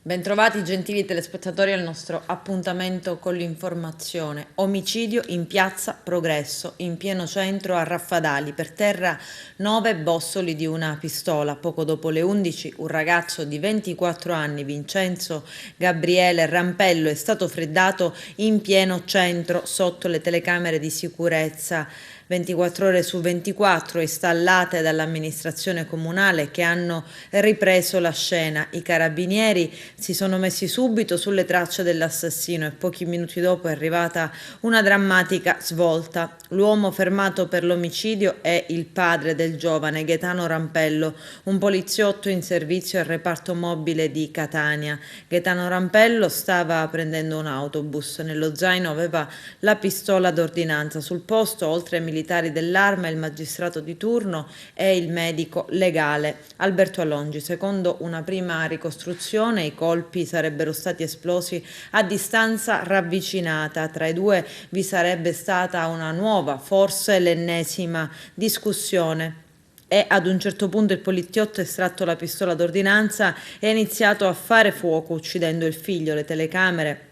Bentrovati gentili telespettatori al nostro appuntamento con l'informazione. Omicidio in piazza Progresso, in pieno centro a Raffadali, per terra 9 bossoli di una pistola. Poco dopo le 11 un ragazzo di 24 anni, Vincenzo Gabriele Rampello, è stato freddato in pieno centro sotto le telecamere di sicurezza 24 ore su 24 installate dall'amministrazione comunale, che hanno ripreso la scena. I carabinieri si sono messi subito sulle tracce dell'assassino e pochi minuti dopo è arrivata una drammatica svolta. L'uomo fermato per l'omicidio è il padre del giovane, Gaetano Rampello, un poliziotto in servizio al reparto mobile di Catania. Gaetano Rampello stava prendendo un autobus. Nello zaino aveva la pistola d'ordinanza. Sul posto, oltre ai militari dell'Arma, il magistrato di turno e il medico legale Alberto Alongi. Secondo una prima ricostruzione, i colpi sarebbero stati esplosi a distanza ravvicinata. Tra i due vi sarebbe stata una nuova, forse l'ennesima discussione, e ad un certo punto il poliziotto ha estratto la pistola d'ordinanza e ha iniziato a fare fuoco, uccidendo il figlio. Le telecamere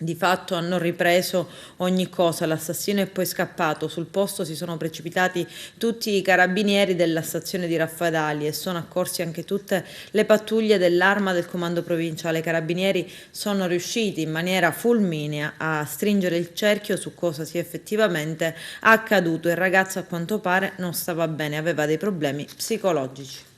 di fatto hanno ripreso ogni cosa. L'assassino è poi scappato. Sul posto si sono precipitati tutti i carabinieri della stazione di Raffadali e sono accorsi anche tutte le pattuglie dell'Arma del comando provinciale. I carabinieri sono riusciti in maniera fulminea a stringere il cerchio su cosa sia effettivamente accaduto. Il ragazzo, a quanto pare, non stava bene, aveva dei problemi psicologici.